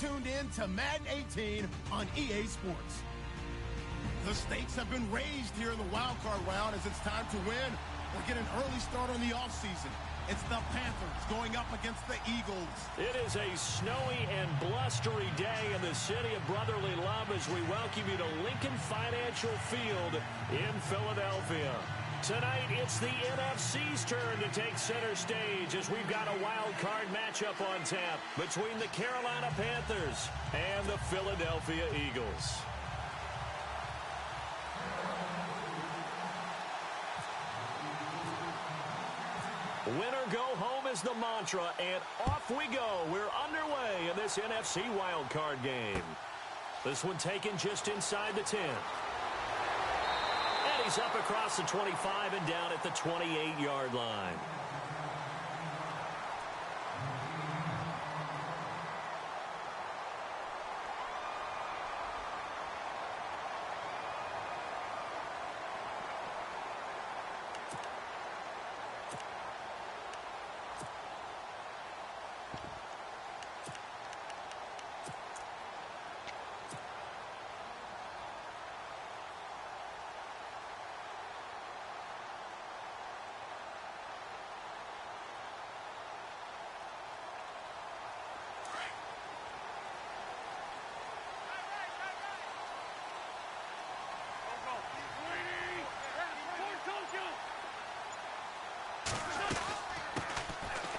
tuned in to Madden 18 on EA Sports. The stakes have been raised here in the wildcard round as it's time to win or get an early start on the offseason. It's the Panthers going up against the Eagles. It is a snowy and blustery day in the city of brotherly love as we welcome you to Lincoln Financial Field in Philadelphia. Tonight, it's the NFC's turn to take center stage as we've got a wild card matchup on tap between the Carolina Panthers and the Philadelphia Eagles. Winner go home is the mantra, and off we go. We're underway in this NFC wild card game. This one taken just inside the 10. And he's up across the 25 and down at the 28-yard line.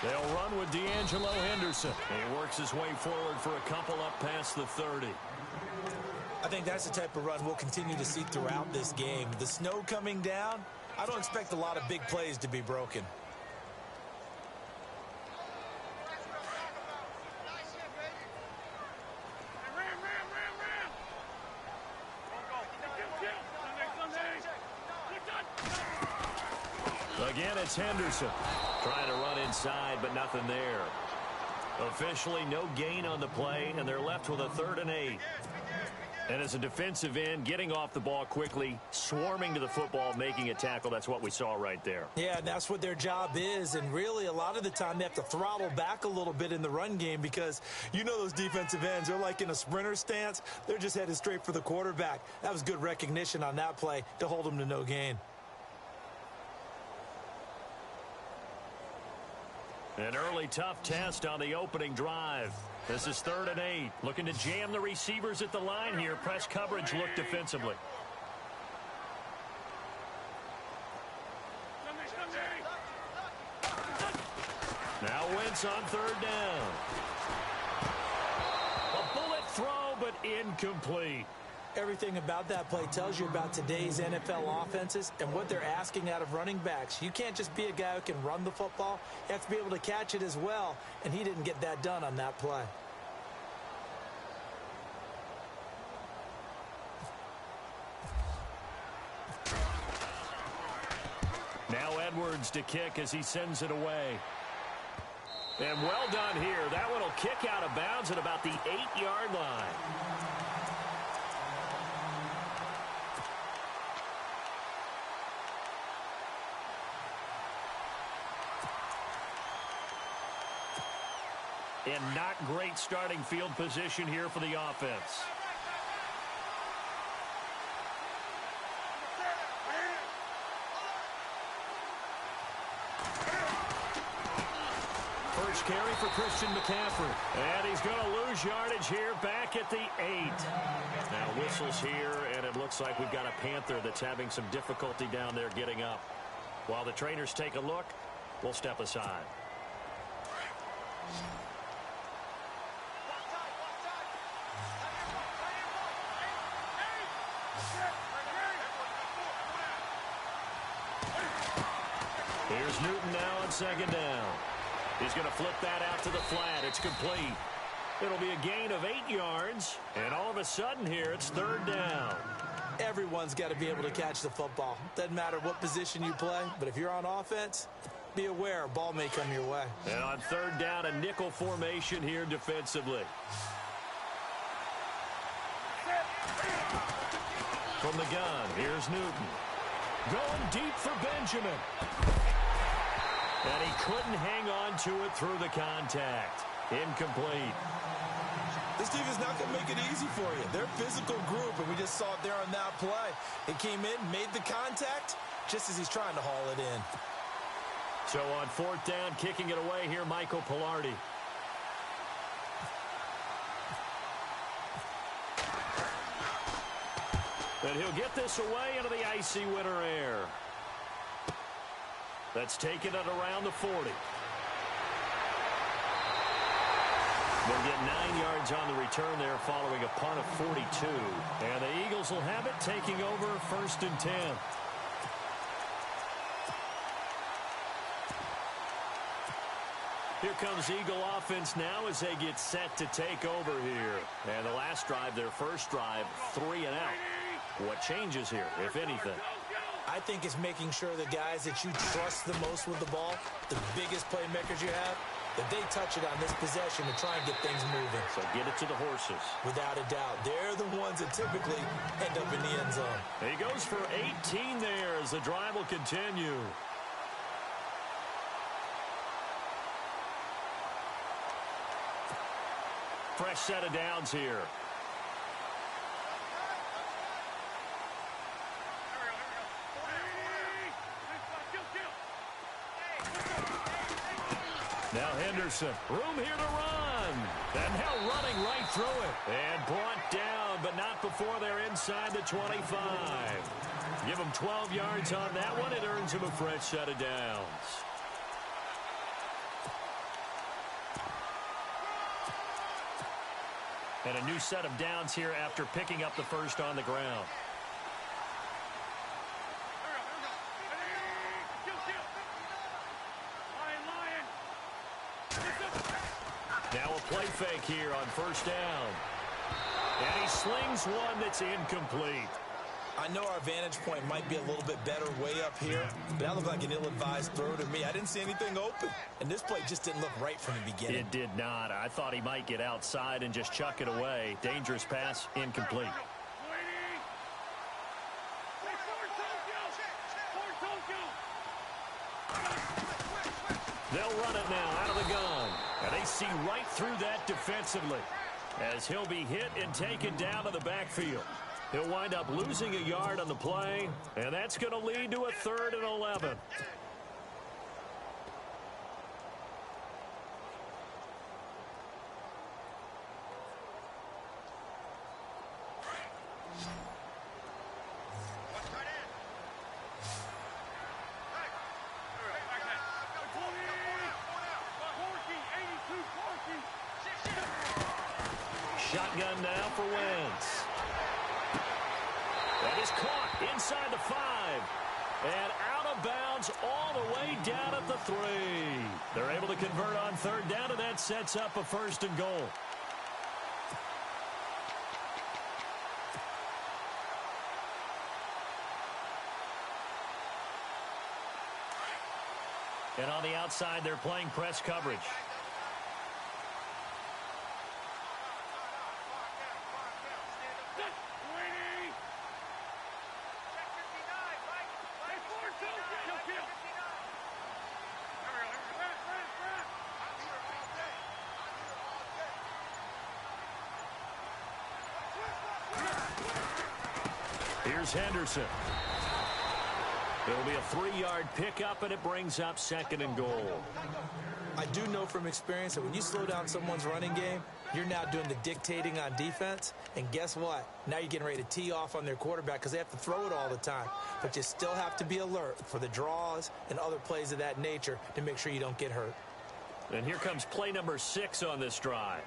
They'll run with D'Angelo Henderson. He works his way forward for a couple up past the 30. I think that's the type of run we'll continue to see throughout this game. The snow coming down, I don't expect a lot of big plays to be broken. Again, it's Henderson. Trying to run inside, but nothing there. Officially, no gain on the play, and they're left with a 3rd and 8. And as a defensive end, getting off the ball quickly, swarming to the football, making a tackle, that's what we saw right there. Yeah, that's what their job is, and really a lot of the time they have to throttle back a little bit in the run game because you know those defensive ends, they're like in a sprinter stance. They're just headed straight for the quarterback. That was good recognition on that play to hold them to no gain. An early tough test on the opening drive. This is 3rd and 8. Looking to jam the receivers at the line here. Press coverage look defensively. Now Wentz on 3rd down. A bullet throw, but incomplete. Everything about that play tells you about today's NFL offenses and what they're asking out of running backs. You can't just be a guy who can run the football. You have to be able to catch it as well, and he didn't get that done on that play. Now Edwards to kick as he sends it away. And well done here. That one will kick out of bounds at about the 8-yard line. And not great starting field position here for the offense. First carry for Christian McCaffrey. And he's going to lose yardage here back at the 8. Now whistles here, and it looks like we've got a Panther that's having some difficulty down there getting up. While the trainers take a look, we'll step aside. Here's Newton now on 2nd down. He's going to flip that out to the flat. It's complete. It'll be a gain of 8 yards. And all of a sudden here, it's 3rd down. Everyone's got to be able to catch the football. Doesn't matter what position you play, but if you're on offense, be aware, a ball may come your way. And on 3rd down, a nickel formation here defensively. From the gun, here's Newton. Going deep for Benjamin. And he couldn't hang on to it through the contact. Incomplete. This defense is not going to make it easy for you. They're a physical group, and we just saw it there on that play. It came in, made the contact, just as he's trying to haul it in. So on fourth down, kicking it away here, Michael Pilardi. And he'll get this away into the icy winter air. That's taken it around the 40. They'll get 9 yards on the return there following a punt of 42. And the Eagles will have it taking over 1st and 10. Here comes Eagle offense now as they get set to take over here. And the last drive, their first drive, 3 and out. What changes here, if anything? I think it's making sure the guys that you trust the most with the ball, the biggest playmakers you have, that they touch it on this possession to try and get things moving. So get it to the horses. Without a doubt. They're the ones that typically end up in the end zone. He goes for 18 there as the drive will continue. Fresh set of downs here. Now Henderson, room here to run. And now running right through it. And brought down, but not before they're inside the 25. Give him 12 yards on that one. It earns him a fresh set of downs. And a new set of downs here after picking up the first on the ground. Now a play fake here on first down. And he slings one that's incomplete. I know our vantage point might be a little bit better way up here, but that looked like an ill-advised throw to me. I didn't see anything open, and this play just didn't look right from the beginning. It did not. I thought he might get outside and just chuck it away. Dangerous pass, incomplete. They'll run it now out of the gun. And they see right through that defensively as he'll be hit and taken down to the backfield. He'll wind up losing a yard on the play, and that's going to lead to a 3rd and 11. Shotgun now for Wentz. That is caught inside the 5. And out of bounds all the way down at the 3. They're able to convert on 3rd down, and that sets up a 1st and goal. And on the outside, they're playing press coverage. Here's Henderson. It'll be a 3-yard pickup, and it brings up 2nd and goal. I do know from experience that when you slow down someone's running game, you're now doing the dictating on defense. And guess what? Now you're getting ready to tee off on their quarterback because they have to throw it all the time. But you still have to be alert for the draws and other plays of that nature to make sure you don't get hurt. And here comes play number 6 on this drive.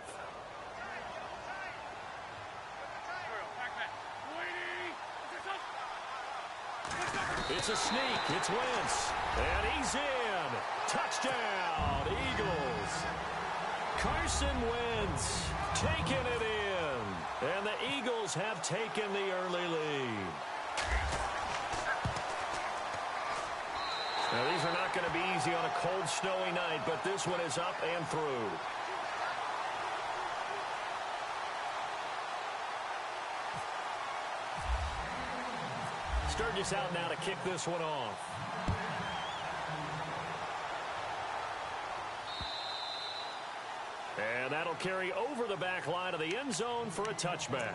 It's a sneak. It's Wentz. And he's in. Touchdown, Eagles. Carson Wentz taking it in. And the Eagles have taken the early lead. Now, these are not going to be easy on a cold, snowy night, but this one is up and through. Sturgis out now to kick this one off. And And that'll carry over the back line of the end zone for a touchback.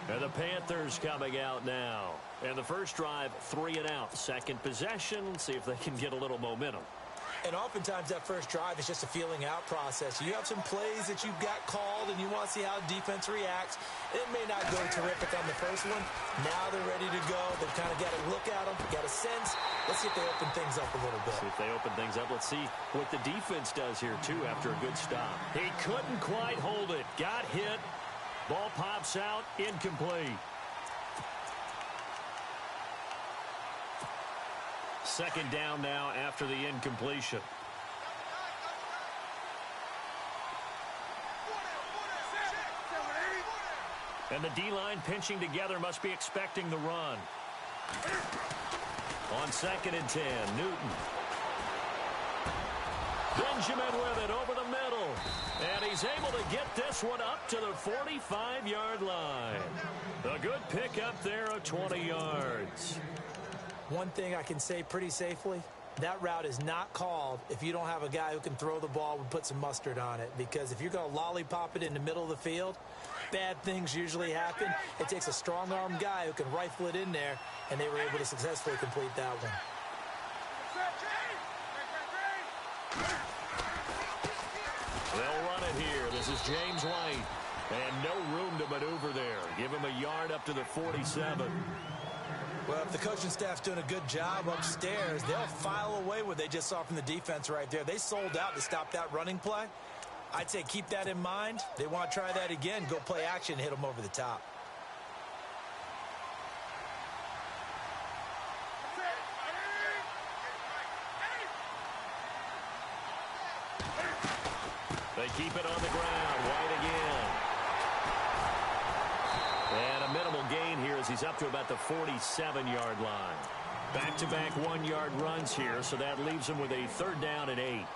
And the Panthers coming out now. And the first drive, 3 and out. Second possession, see if they can get a little momentum. And oftentimes that first drive is just a feeling out process. You have some plays that you've got called and you want to see how the defense reacts. It may not go terrific on the first one. Now they're ready to go. They've kind of got a look at them, got a sense. Let's see if they open things up a little bit. See if they open things up. Let's see what the defense does here, too, after a good stop. He couldn't quite hold it. Got hit. Ball pops out. Incomplete. Second down now after the incompletion. And the D-line pinching together, must be expecting the run. On 2nd and 10, Newton. Benjamin with it over the middle. And he's able to get this one up to the 45-yard line. A good pickup there of 20 yards. One thing I can say pretty safely, that route is not called if you don't have a guy who can throw the ball and put some mustard on it. Because if you're going to lollipop it in the middle of the field, bad things usually happen. It takes a strong-armed guy who can rifle it in there, and they were able to successfully complete that one. They'll run it here. This is James White. And no room to maneuver there. Give him a yard up to the 47. Well, if the coaching staff's doing a good job upstairs, they'll file away what they just saw from the defense right there. They sold out to stop that running play. I'd say keep that in mind. They want to try that again, go play action, hit them over the top. They keep it on the ground. White again. And a minimal gain here as he's up to about the 47-yard line. Back-to-back 1-yard runs here, so that leaves him with a 3rd down and 8.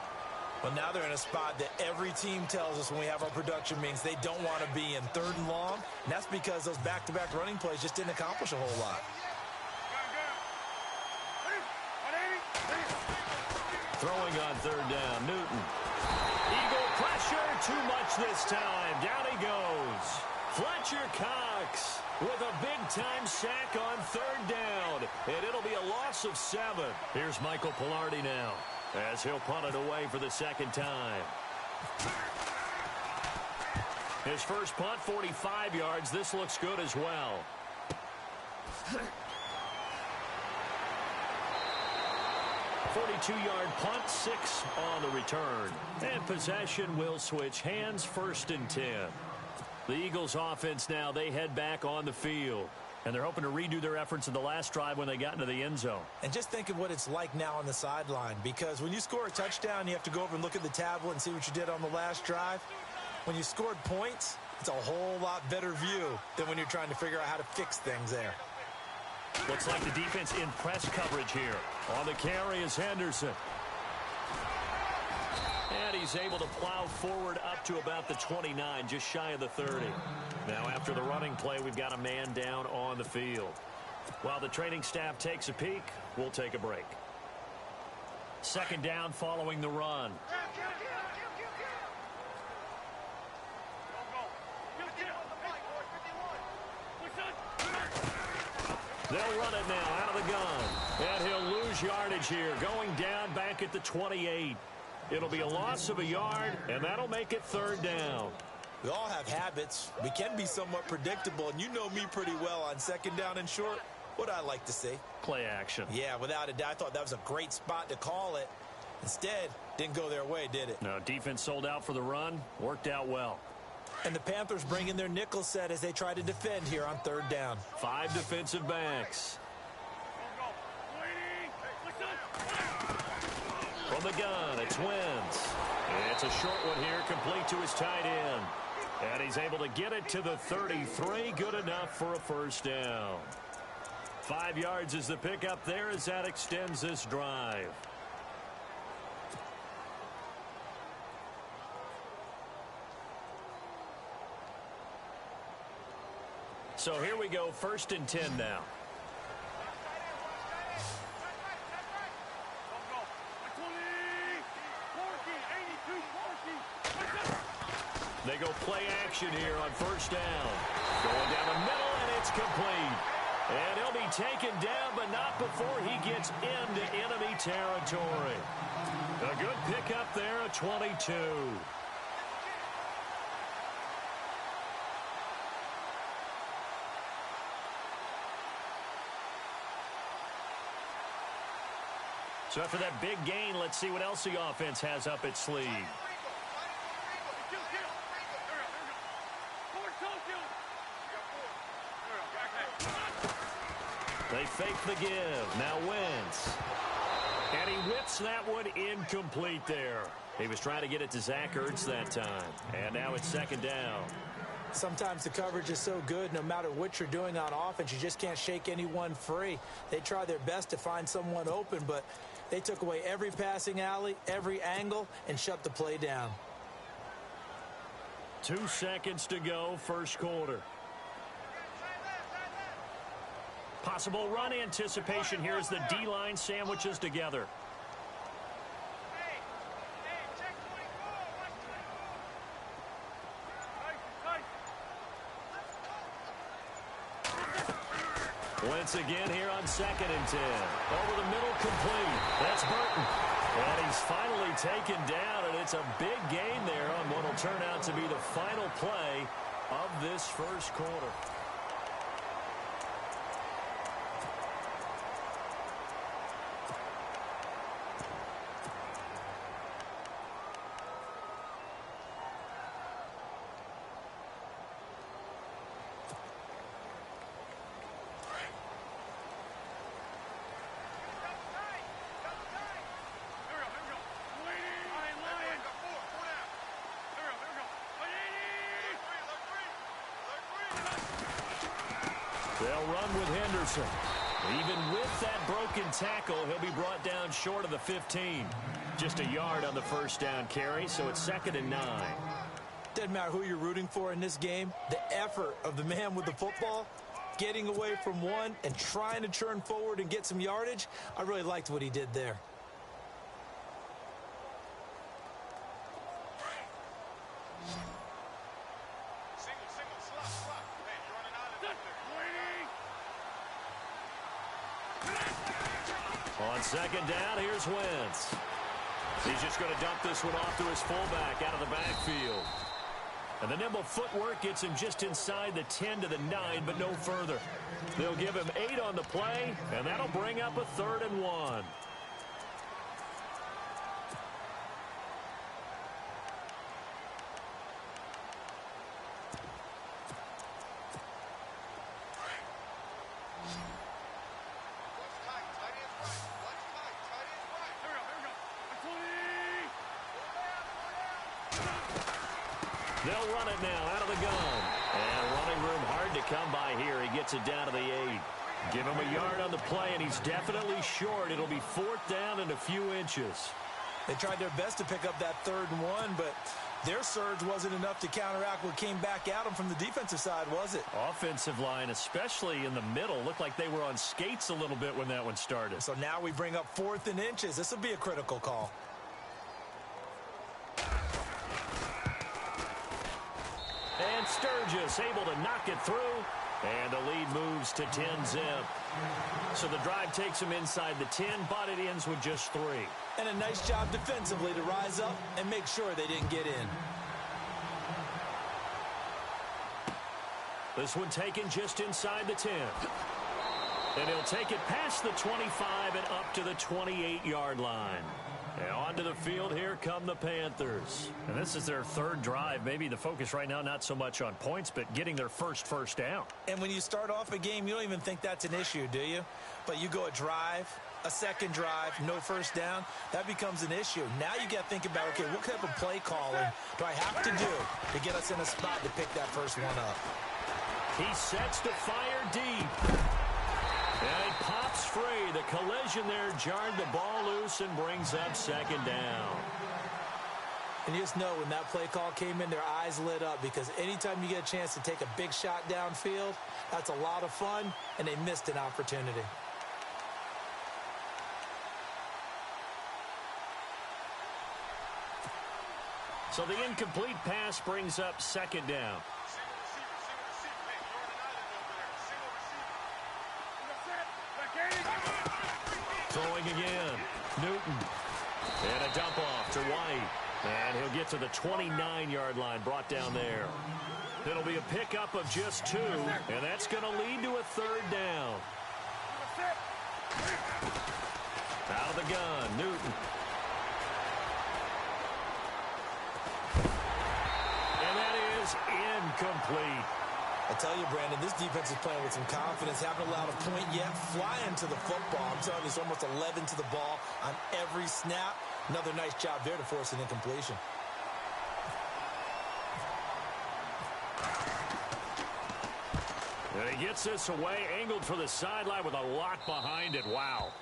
Well, now they're in a spot that every team tells us when we have our production meetings they don't want to be in, 3rd and long. And that's because those back-to-back running plays just didn't accomplish a whole lot. Throwing on 3rd down, Newton. Eagle pressure, too much this time. Down he goes. Fletcher Cox with a big-time sack on 3rd down. And it'll be a loss of 7. Here's Michael Pilardi now as he'll punt it away for the 2nd time. His first punt, 45 yards. This looks good as well. 42-yard punt, 6 on the return. And possession will switch hands, 1st and 10. The Eagles offense now, they head back on the field. And they're hoping to redo their efforts in the last drive when they got into the end zone. And just think of what it's like now on the sideline. Because when you score a touchdown, you have to go over and look at the tablet and see what you did on the last drive. When you scored points, it's a whole lot better view than when you're trying to figure out how to fix things there. Looks like the defense in press coverage here. On the carry is Henderson. And he's able to plow forward up to about the 29, just shy of the 30. Now after the running play, we've got a man down on the field. While the training staff takes a peek, we'll take a break. 2nd down following the run. They'll run it now out of the gun. And he'll lose yardage here, going down back at the 28. It'll be a loss of a yard, and that'll make it 3rd down. We all have habits. We can be somewhat predictable, and you know me pretty well on 2nd down and short. What I like to see. Play action. Yeah, without a doubt. I thought that was a great spot to call it. Instead, didn't go their way, did it? No, defense sold out for the run. Worked out well. And the Panthers bring in their nickel set as they try to defend here on 3rd down. 5 defensive backs. From the gun, it's Wentz. It's a short one here, complete to his tight end. And he's able to get it to the 33. Good enough for a 1st down. 5 yards is the pickup there as that extends this drive. So here we go, 1st and 10 now. They They go play action here on first down. Going down the middle, and it's complete. And he'll be taken down, but not before he gets into enemy territory. A good pickup there at 22. So after that big gain, let's see what else the offense has up its sleeve. They fake the give. Now Wentz. And he whips that one incomplete there. He was trying to get it to Zach Ertz that time. And now it's second down. Sometimes the coverage is so good, no matter what you're doing on offense, you just can't shake anyone free. They try their best to find someone open, but they took away every passing alley, every angle, and shut the play down. 2 seconds to go, first quarter. Possible run anticipation here as the D-line sandwiches together. Wentz again here on 2nd and 10. Over the middle, complete. That's Burton. And he's finally taken down, and it's a big gain there on what will turn out to be the final play of this first quarter. They'll run with Henderson. Even with that broken tackle, he'll be brought down short of the 15. Just a yard on the first down carry, so it's 2nd and 9. Doesn't matter who you're rooting for in this game. The effort of the man with the football, getting away from one and trying to turn forward and get some yardage, I really liked what he did there. On 2nd down, here's Wentz. He's just going to dump this one off to his fullback out of the backfield. And the nimble footwork gets him just inside the 10 to the 9, but no further. They'll give him 8 on the play, and that'll bring up a 3rd and 1. They'll run it now out of the gun. And running room hard to come by here. He gets it down to the 8. Give him a yard on the play, and he's definitely short. It'll be 4th down and a few inches. They tried their best to pick up that 3rd and 1, but their surge wasn't enough to counteract what came back at them from the defensive side, was it? Offensive line, especially in the middle, looked like they were on skates a little bit when that one started. So now we bring up 4th and inches. This will be a critical call. And Sturgis able to knock it through. And the lead moves to 10-zip. So the drive takes him inside the 10, but it ends with just 3. And a nice job defensively to rise up and make sure they didn't get in. This one taken just inside the 10. And he'll take it past the 25 and up to the 28-yard line. And onto the field, here come the Panthers. And this is their 3rd drive. Maybe the focus right now not so much on points, but getting their first down. And when you start off a game, you don't even think that's an issue, do you? But you go a drive, a 2nd drive, no first down, that becomes an issue. Now you got to think about, okay, what type of play calling do I have to do to get us in a spot to pick that first one up? He sets to fire deep. And it pops free. The collision there jarred the ball loose and brings up 2nd down. And you just know when that play call came in, their eyes lit up, because anytime you get a chance to take a big shot downfield, that's a lot of fun, and they missed an opportunity. So the incomplete pass brings up second down. Throwing again. Newton. And a dump off to White. And he'll get to the 29-yard line, brought down there. It'll be a pickup of just 2, and that's going to lead to a third down. Out of the gun, Newton. And that is incomplete. I tell you, Brandon, this defense is playing with some confidence. Haven't allowed a point yet. Flying to the football. I'm telling you, it's almost 11 to the ball on every snap. Another nice job there to force an incompletion. And he gets this away, angled for the sideline with a lot behind it. Wow.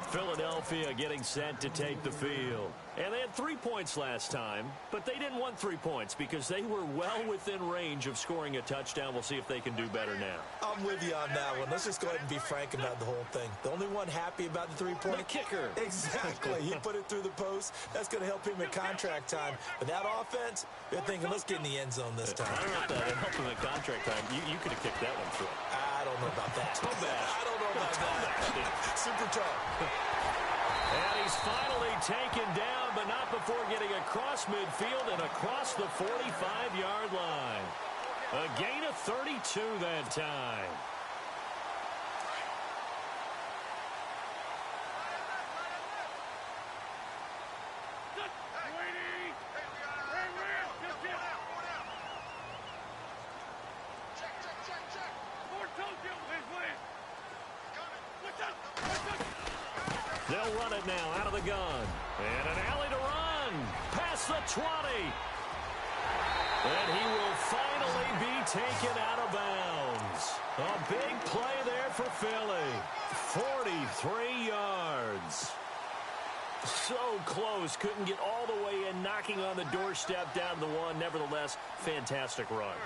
Philadelphia getting set to take the field. And they had 3 points last time, but they didn't want 3 points because they were well within range of scoring a touchdown. We'll see if they can do better now. I'm with you on that one. Let's just go ahead and be frank about the whole thing. The only one happy about the 3-point? The kicker. Exactly. He put it through the post. That's going to help him at contract time. But that offense, they're thinking, let's get in the end zone this time. I don't know if that helped him at contract time. You could have kicked that one through. I don't know about that. Toe bash. I don't know about that. Super tough. And he's finally taken down, but not before getting across midfield and across the 45-yard line. A gain of 32 that time. They'll run it now out of the gun. And an alley to run. Past the 20. And he will finally be taken out of bounds. A big play there for Philly. 43 yards. So close. Couldn't get all the way in. Knocking on the doorstep down to the 1. Nevertheless, fantastic run.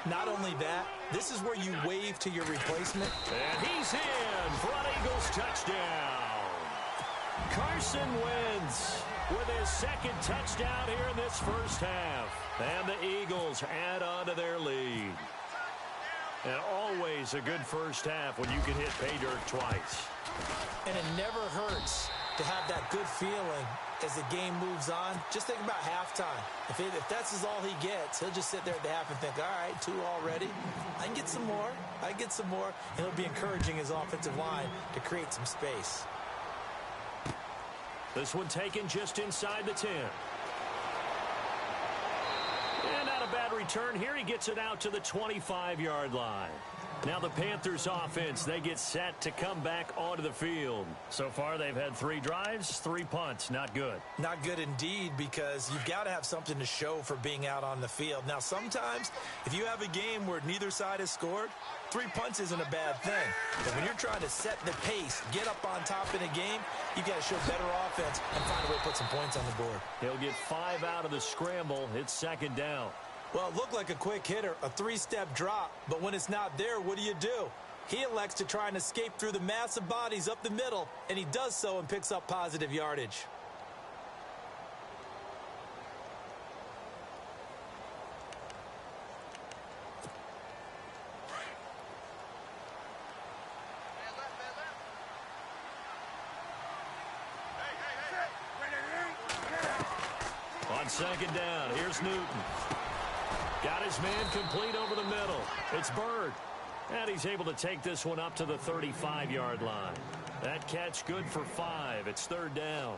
Not only that, this is where you wave to your replacement. And he's in for an Eagles touchdown. Carson Wentz with his second touchdown here in this first half. And the Eagles add on to their lead. And always a good first half when you can hit pay dirt twice. And it never hurts to have that good feeling as the game moves on. Just think about halftime. If that's all he gets, he'll just sit there at the half and think, all right, 2 already. I can get some more. I can get some more. And he'll be encouraging his offensive line to create some space. This one taken just inside the 10. And not a bad return here. He gets it out to the 25-yard line. Now the Panthers offense, they get set to come back onto the field. So far they've had 3 drives, 3 punts. Not good. Not good indeed, because you've got to have something to show for being out on the field. Now sometimes if you have a game where neither side has scored, 3 punts isn't a bad thing. But when you're trying to set the pace, get up on top in a game, you've got to show better offense and find a way to put some points on the board. He'll get 5 out of the scramble. It's second down. Well, it looked like a quick hitter, a 3-step drop. But when it's not there, what do? He elects to try and escape through the massive bodies up the middle, and he does so and picks up positive yardage. On second down, here's Newton. Got his man complete over the middle. It's Bird. And he's able to take this one up to the 35-yard line. That catch good for 5. It's third down.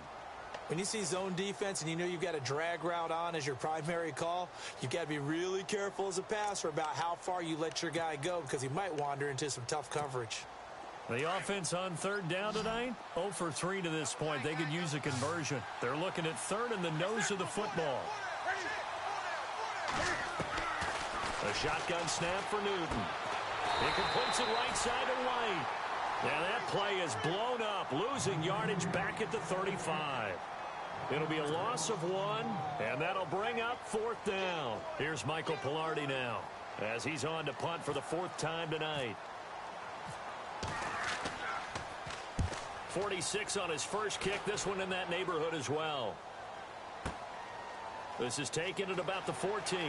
When you see zone defense and you know you've got a drag route on as your primary call, you've got to be really careful as a passer about how far you let your guy go, because he might wander into some tough coverage. The offense on third down tonight, 0 for 3 to this point. They could use a conversion. They're looking at third and the nose of the football. A shotgun snap for Newton. He completes it right side to White. Now that play is blown up, losing yardage back at the 35. It'll be a loss of 1, and that'll bring up 4th down. Here's Michael Pilardi now, as he's on to punt for the 4th time tonight. 46 on his first kick, this one in that neighborhood as well. This is taken at about the 14.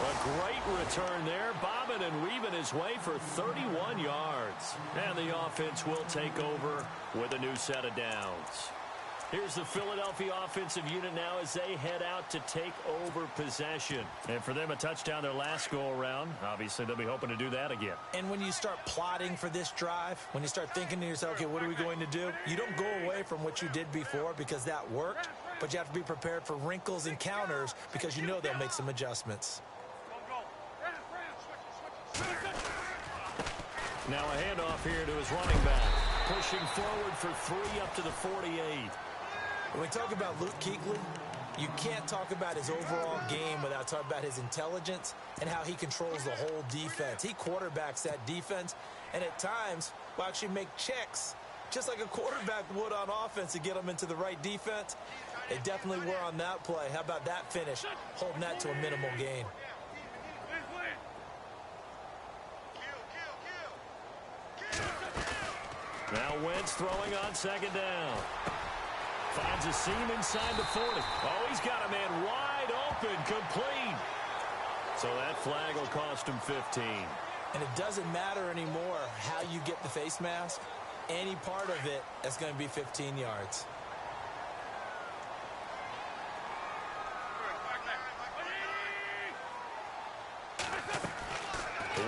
A great return there, bobbing and weaving his way for 31 yards. And the offense will take over with a new set of downs. Here's the Philadelphia offensive unit now as they head out to take over possession. And for them, a touchdown their last go-around. Obviously, they'll be hoping to do that again. And when you start plotting for this drive, when you start thinking to yourself, okay, what are we going to do? You don't go away from what you did before because that worked, but you have to be prepared for wrinkles and counters because you know they'll make some adjustments. Now a handoff here to his running back. Pushing forward for 3 up to the 48. When we talk about Luke Kuechly, you can't talk about his overall game without talking about his intelligence and how he controls the whole defense. He quarterbacks that defense, and at times will actually make checks, just like a quarterback would on offense to get them into the right defense. They definitely were on that play. How about that finish, holding that to a minimal gain. Now Wentz throwing on second down. Finds a seam inside the 40. Oh, he's got a man wide open, complete. So that flag will cost him 15. And it doesn't matter anymore how you get the face mask. Any part of it, that's going to be 15 yards.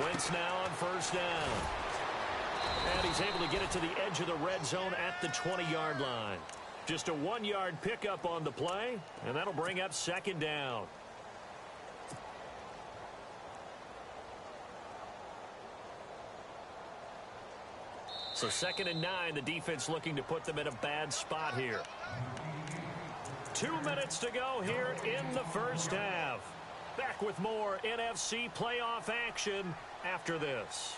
Wentz now on first down. And he's able to get it to the edge of the red zone at the 20-yard line. Just a 1-yard pickup on the play, and that'll bring up second down. So 2nd and 9, the defense looking to put them in a bad spot here. 2 minutes to go here in the first half. Back with more NFC playoff action after this.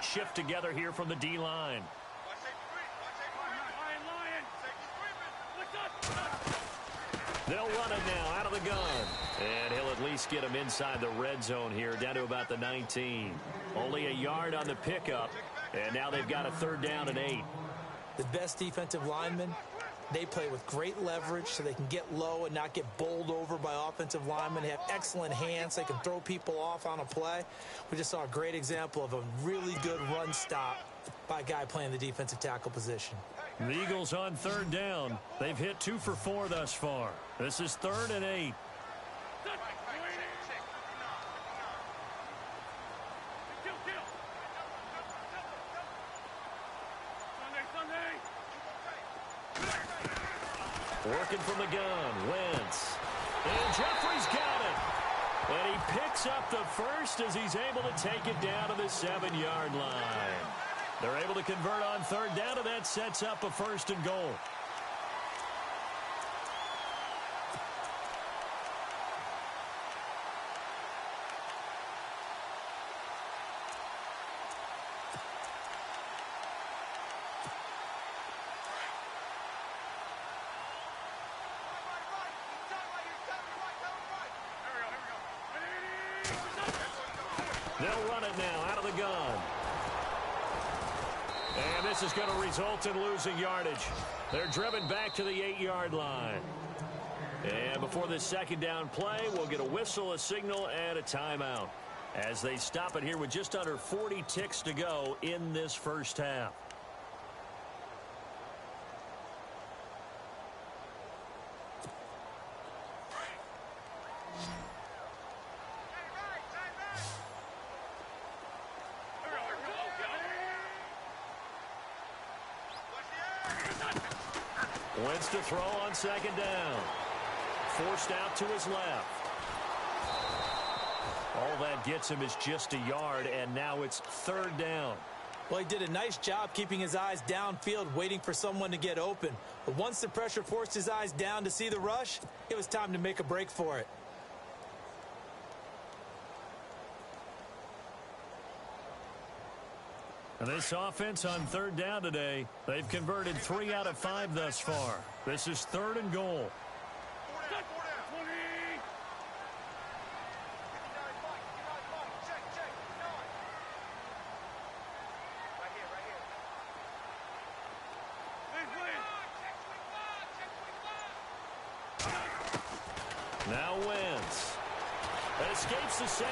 Shift together here from the D-line. They'll run it now out of the gun. And he'll at least get him inside the red zone here, down to about the 19. Only a yard on the pickup, and now they've got a 3rd down and 8. The best defensive linemen, they play with great leverage so they can get low and not get bowled over by offensive linemen. They have excellent hands. They can throw people off on a play. We just saw a great example of a really good run stop by a guy playing the defensive tackle position. The Eagles on 3rd down. They've hit 2 for 4 thus far. This is 3rd and 8. Working from the gun, Wentz. And Jeffrey's got it. And he picks up the first as he's able to take it down to the 7-yard line. They're able to convert on 3rd down, and that sets up a 1st and goal. They'll run it now out of the gun. And this is going to result in losing yardage. They're driven back to the 8-yard line. And before this 2nd down play, we'll get a whistle, a signal, and a timeout as they stop it here with just under 40 ticks to go in this first half. Wentz to throw on 2nd down. Forced out to his left. All that gets him is just a yard, and now it's 3rd down. Well, he did a nice job keeping his eyes downfield, waiting for someone to get open. But once the pressure forced his eyes down to see the rush, it was time to make a break for it. And this offense on third down today, they've converted 3 out of 5 thus far. This is 3rd and goal. Now Wentz escapes the sack.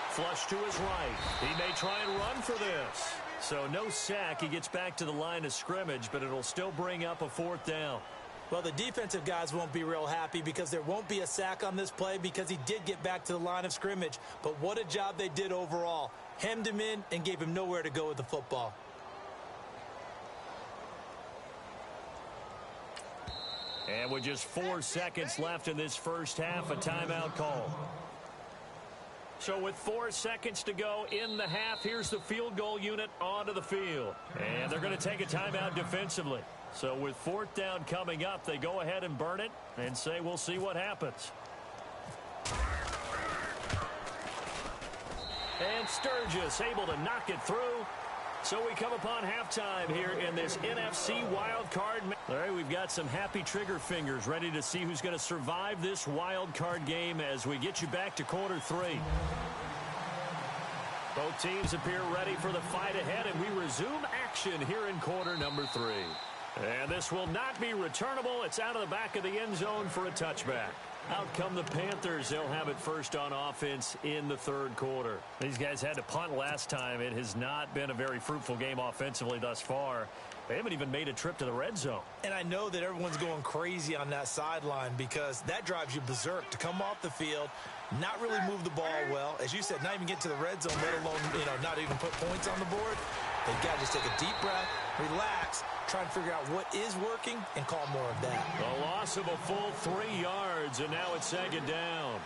Flush to his right. He may try and run for this. So no sack. He gets back to the line of scrimmage, but it'll still bring up a 4th down. Well, the defensive guys won't be real happy because there won't be a sack on this play because he did get back to the line of scrimmage. But what a job they did overall. Hemmed him in and gave him nowhere to go with the football. And with just 4 seconds left in this first half, a timeout call. So with 4 seconds to go in the half, here's the field goal unit onto the field. And they're going to take a timeout defensively. So with 4th down coming up, they go ahead and burn it and say we'll see what happens. And Sturgis able to knock it through. So we come upon halftime here in this NFC Wildcard. All right, we've got some happy trigger fingers ready to see who's going to survive this Wildcard game as we get you back to quarter 3. Both teams appear ready for the fight ahead, and we resume action here in quarter number 3. And this will not be returnable. It's out of the back of the end zone for a touchback. Out come the Panthers. They'll have it first on offense in the 3rd quarter. These guys had to punt last time. It has not been a very fruitful game offensively thus far. They haven't even made a trip to the red zone. And I know that everyone's going crazy on that sideline because that drives you berserk to come off the field, not really move the ball well. As you said, not even get to the red zone, let alone, not even put points on the board. They've got to just take a deep breath, relax, try and figure out what is working and call more of that. A loss of a full 3 yards, and now it's 2nd down.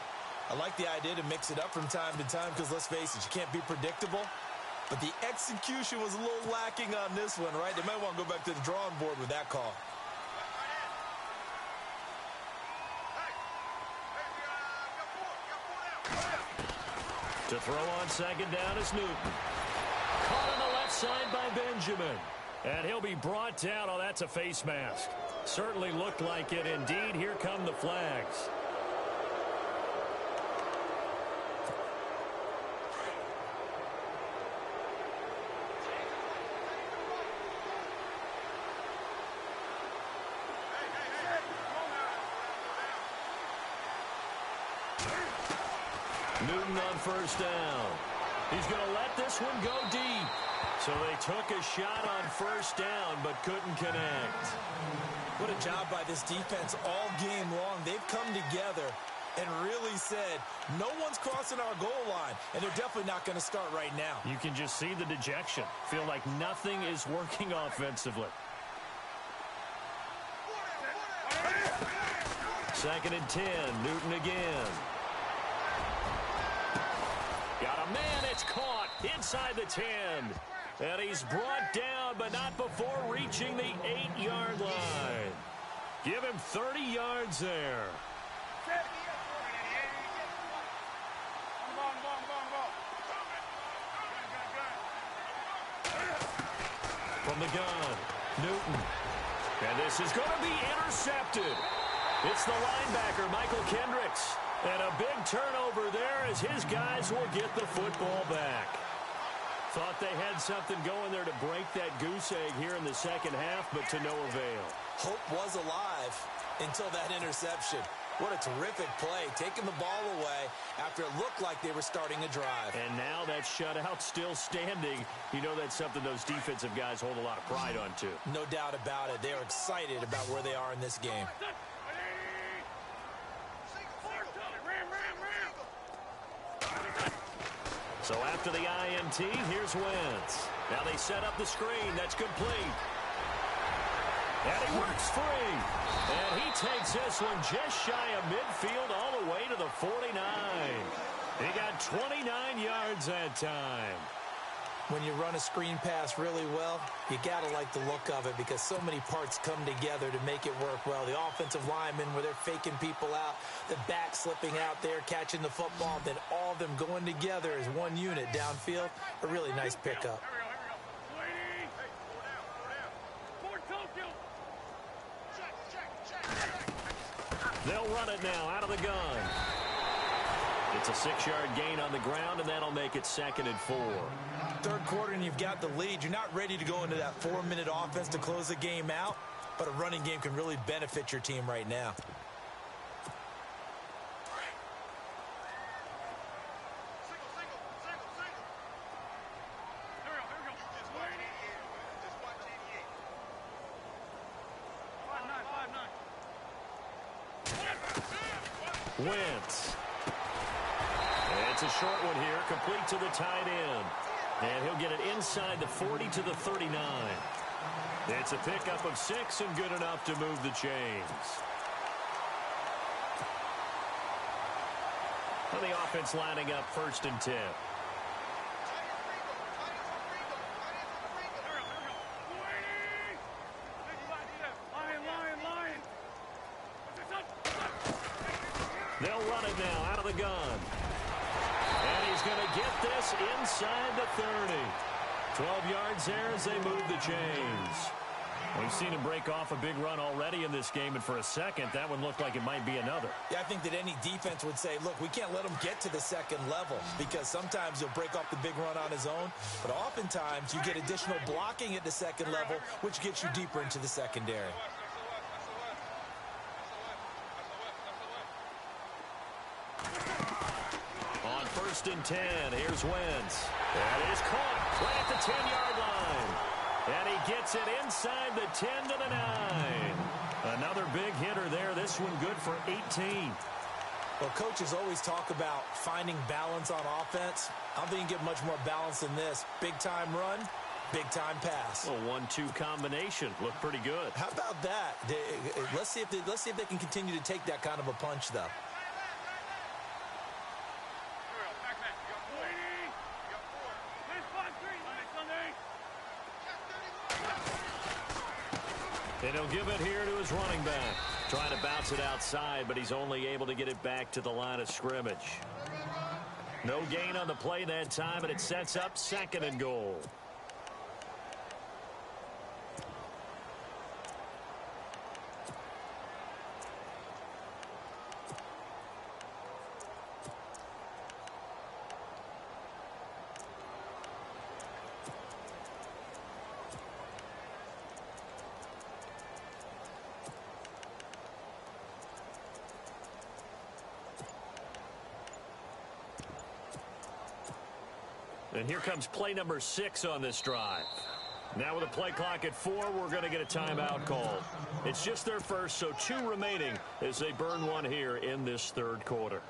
I like the idea to mix it up from time to time because, let's face it, you can't be predictable. But the execution was a little lacking on this one, right? They might want to go back to the drawing board with that call. To throw on 2nd down is Newton. Caught on the left side by Benjamin. And he'll be brought down. Oh, that's a face mask. Certainly looked like it. Indeed, here come the flags. Newton on 1st down. He's going to let this one go deep. So they took a shot on 1st down, but couldn't connect. What a job by this defense all game long. They've come together and really said, no one's crossing our goal line, and they're definitely not going to start right now. You can just see the dejection. Feel like nothing is working offensively. 2nd and 10, Newton again. Got a man, it's caught inside the 10. And he's brought down, but not before reaching the 8-yard line. Give him 30 yards there. From the gun, Newton. And this is going to be intercepted. It's the linebacker, Michael Kendricks. And a big turnover there as his guys will get the football back. Thought they had something going there to break that goose egg here in the 2nd half, but to no avail. Hope was alive until that interception. What a terrific play, taking the ball away after it looked like they were starting a drive. And now that shutout still standing. You know that's something those defensive guys hold a lot of pride on, too. No doubt about it. They are excited about where they are in this game. So after the INT, here's Wentz. Now they set up the screen. That's complete. And he works free. And he takes this one just shy of midfield all the way to the 49. He got 29 yards that time. When you run a screen pass really well, you got to like the look of it because so many parts come together to make it work well. The offensive linemen, where they're faking people out, the back slipping out there, catching the football, then all of them going together as one unit downfield. A really nice pickup. They'll run it now out of the gun. It's a 6-yard gain on the ground, and that'll make it 2nd and 4. Third quarter and you've got the lead. You're not ready to go into that 4-minute offense to close the game out, but a running game can really benefit your team right now. Wentz. It's a short one here, complete to the tight end. And he'll get it inside the 40 to the 39. It's a pickup of 6 and good enough to move the chains. On the offense lining up 1st and 10. They'll run it now out of the gun. And he's going to get this inside the 30. 12 yards there as they move the chains. We've seen him break off a big run already in this game, and for a second, that one looked like it might be another. Yeah, I think that any defense would say, look, we can't let him get to the second level because sometimes he'll break off the big run on his own, but oftentimes you get additional blocking at the second level, which gets you deeper into the secondary. On 1st and 10, here's Wentz. That is caught right at the 10-yard line. And he gets it inside the 10 to the 9. Another big hitter there. This one good for 18. Well, coaches always talk about finding balance on offense. I don't think you get much more balance than this. Big-time run, big-time pass. A 1-2 combination. Looked pretty good. How about that? Let's see if they can continue to take that kind of a punch, though. And he'll give it here to his running back. Trying to bounce it outside, but he's only able to get it back to the line of scrimmage. No gain on the play that time, and it sets up 2nd and goal. And here comes play number 6 on this drive. Now with a play clock at 4, we're going to get a timeout called. It's just their first, so 2 remaining as they burn one here in this 3rd quarter.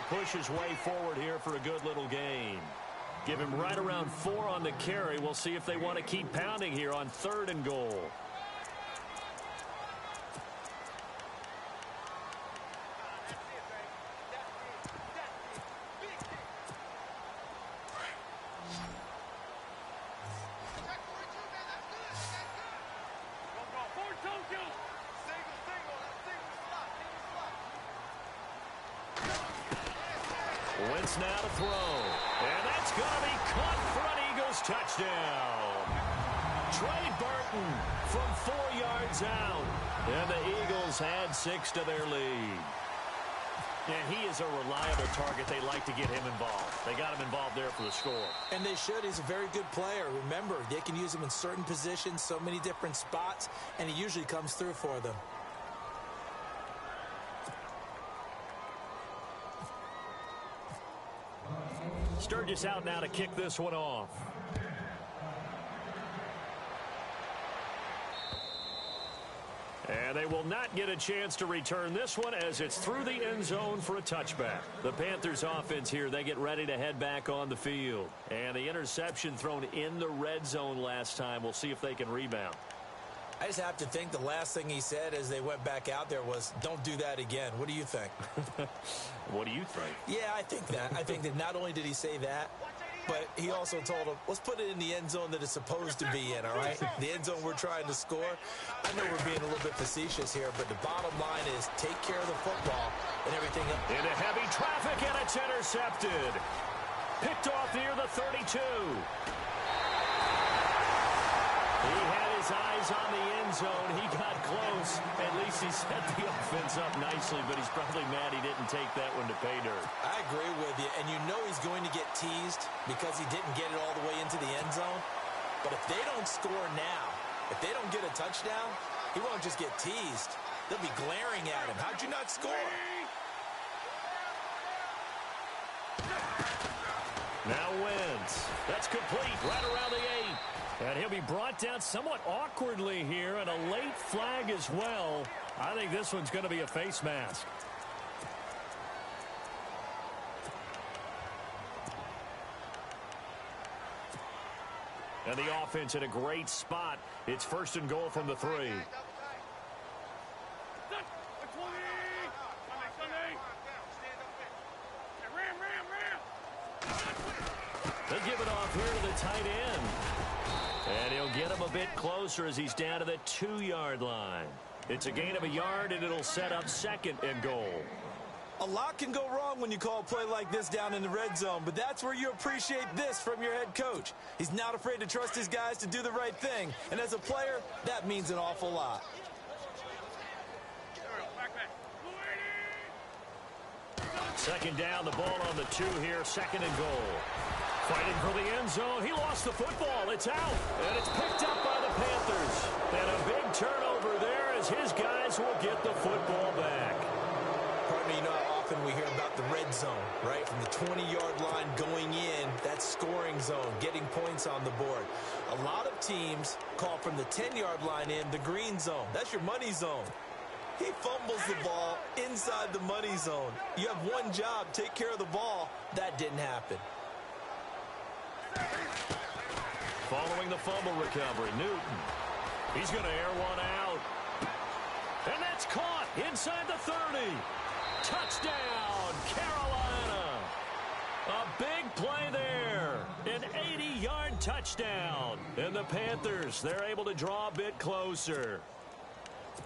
Push his way forward here for a good little gain. Give him right around 4 on the carry. We'll see if they want to keep pounding here on 3rd and goal. Wentz now to throw. And that's going to be caught for an Eagles touchdown. Trey Burton from 4 yards out. And the Eagles add 6 to their lead. And he is a reliable target. They like to get him involved. They got him involved there for the score. And they should. He's a very good player. Remember, they can use him in certain positions, so many different spots, and he usually comes through for them. Sturgis out now to kick this one off. And they will not get a chance to return this one as it's through the end zone for a touchback. The Panthers offense here, they get ready to head back on the field. And the interception thrown in the red zone last time. We'll see if they can rebound. I just have to think the last thing he said as they went back out there was, don't do that again. What do you think? What do you think? Yeah, I think that. I think that not only did he say that, but he also told him, let's put it in the end zone that it's supposed to be in, all right? The end zone we're trying to score. I know we're being a little bit facetious here, but the bottom line is take care of the football and everything else. Into heavy traffic, and it's intercepted. Picked off near the 32. He had his eyes on the end zone. He got close. At least he set the offense up nicely, but he's probably mad he didn't take that one to pay dirt. I agree with you, and you know he's going to get teased because he didn't get it all the way into the end zone. But if they don't score now, if they don't get a touchdown, he won't just get teased. They'll be glaring at him. How'd you not score? Now Wentz. That's complete right around the 8. And he'll be brought down somewhat awkwardly here, and a late flag as well. I think this one's going to be a face mask. And the offense in a great spot. It's first and goal from the 3. They give it off here to the tight end. And he'll get him a bit closer as he's down to the 2-yard line. It's a gain of a yard, and it'll set up second and goal. A lot can go wrong when you call a play like this down in the red zone, but that's where you appreciate this from your head coach. He's not afraid to trust his guys to do the right thing, and as a player, that means an awful lot. Second down, the ball on the 2 here, second and goal. Fighting for the end zone. He lost the football. It's out. And it's picked up by the Panthers. And a big turnover there as his guys will get the football back. Pardon me, you know how often we hear about the red zone, right? From the 20-yard line going in, that scoring zone, getting points on the board. A lot of teams call from the 10-yard line in the green zone. That's your money zone. He fumbles the ball inside the money zone. You have one job, take care of the ball. That didn't happen. Following the fumble recovery, Newton. He's going to air one out. And that's caught inside the 30. Touchdown, Carolina. A big play there. An 80-yard touchdown. And the Panthers, they're able to draw a bit closer.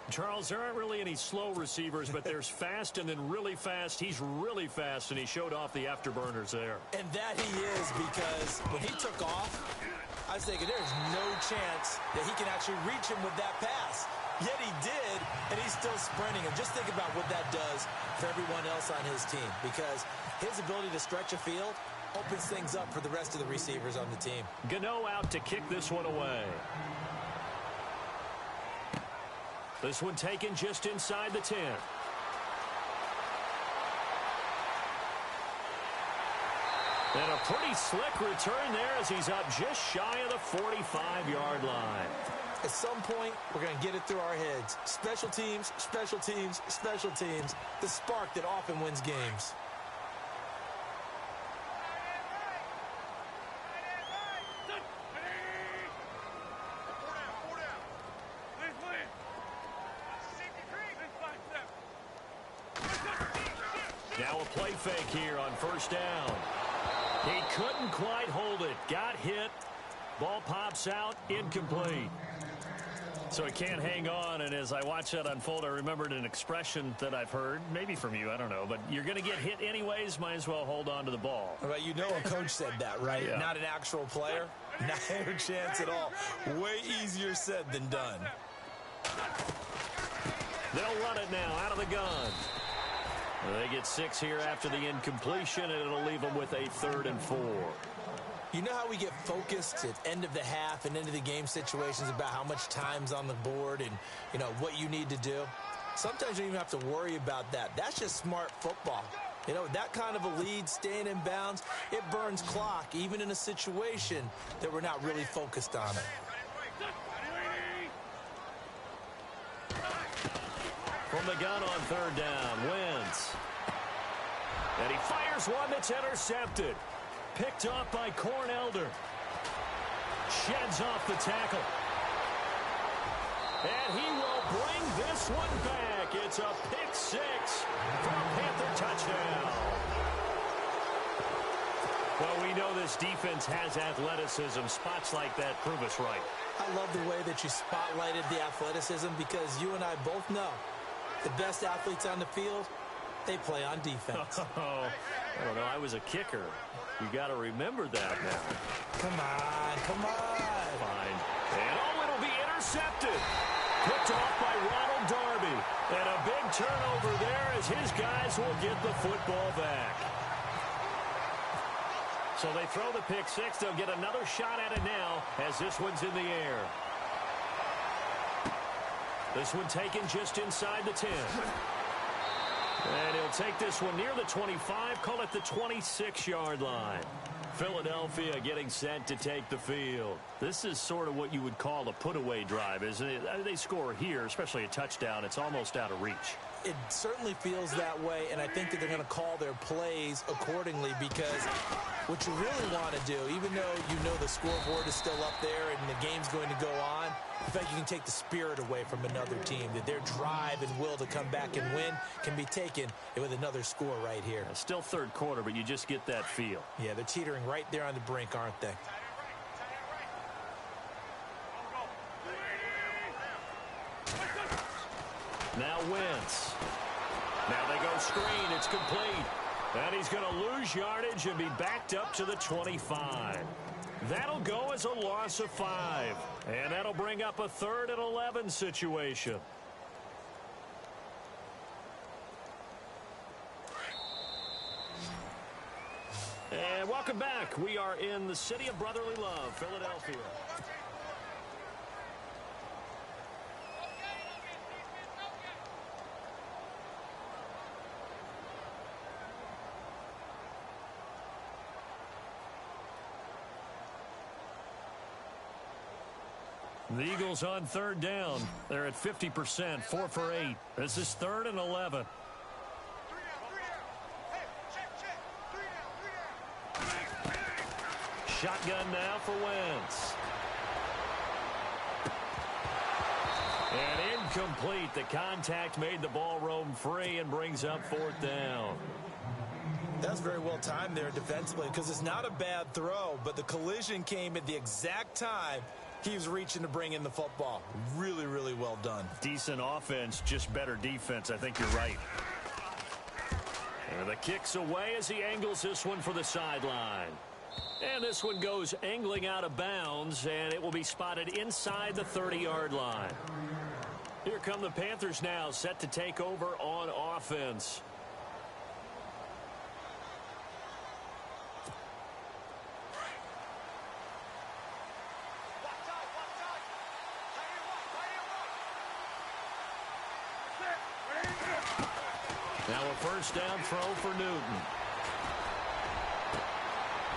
Charles, there aren't really any slow receivers, but there's fast and then really fast. He's really fast, and he showed off the afterburners there. And that he is, because when he took off, I was thinking there's no chance that he can actually reach him with that pass. Yet he did, and he's still sprinting. And just think about what that does for everyone else on his team, because his ability to stretch a field opens things up for the rest of the receivers on the team. Gano out to kick this one away. This one taken just inside the 10. And a pretty slick return there as he's up just shy of the 45-yard line. At some point, we're going to get it through our heads. Special teams, special teams, special teams. The spark that often wins games. Now a play fake here on first down. He couldn't quite hold it. Got hit. Ball pops out. Incomplete. So he can't hang on, and as I watch that unfold, I remembered an expression that I've heard, maybe from you, I don't know, but you're going to get hit anyways, might as well hold on to the ball. Well, you know a coach said that, right? Yeah. Not an actual player. Not a chance at all. Way easier said than done. They'll run it now out of the gun. They get 6 here after the incompletion, and it'll leave them with a 3rd and 4. You know how we get focused at end of the half and end of the game situations about how much time's on the board and, you know, what you need to do? Sometimes you don't even have to worry about that. That's just smart football. You know, that kind of a lead, staying in bounds, it burns clock, even in a situation that we're not really focused on it. From the gun on third down, Wentz. And he fires one that's intercepted. Picked off by Cornelder. Sheds off the tackle. And he will bring this one back. It's a pick six for a Panther touchdown. Well, we know this defense has athleticism. Spots like that prove us right. I love the way that you spotlighted the athleticism because you and I both know the best athletes on the field, they play on defense. Oh, I don't know. I was a kicker. You got to remember that now. Come on, come on. Fine. And oh, it'll be intercepted. Picked off by Ronald Darby. And a big turnover there as his guys will get the football back. So they throw the pick six. They'll get another shot at it now as this one's in the air. This one taken just inside the 10. And he'll take this one near the 25, call it the 26-yard line. Philadelphia getting set to take the field. This is sort of what you would call a put-away drive, isn't it? They score here, especially a touchdown. It's almost out of reach. It certainly feels that way, and I think that they're going to call their plays accordingly because what you really want to do, even though you know the scoreboard is still up there and the game's going to go on, in fact, you can take the spirit away from another team, that their drive and will to come back and win can be taken with another score right here. Still third quarter, but you just get that feel. Yeah, they're teetering right there on the brink, aren't they? Now Wentz. Now they go screen. It's complete. And he's going to lose yardage and be backed up to the 25. That'll go as a loss of 5. And that'll bring up a 3rd and 11 situation. And welcome back. We are in the city of brotherly love, Philadelphia. The Eagles on third down. They're at 50%, 4 for 8. This is 3rd and 11. Shotgun now for Wentz. And incomplete. The contact made the ball roam free and brings up 4th down. That's very well timed there defensively because it's not a bad throw, but the collision came at the exact time he was reaching to bring in the football. Really, really well done. Decent offense, just better defense. I think you're right. And the kick's away as he angles this one for the sideline. And this one goes angling out of bounds, and it will be spotted inside the 30-yard line. Here come the Panthers now, set to take over on offense. Now a first down throw for Newton.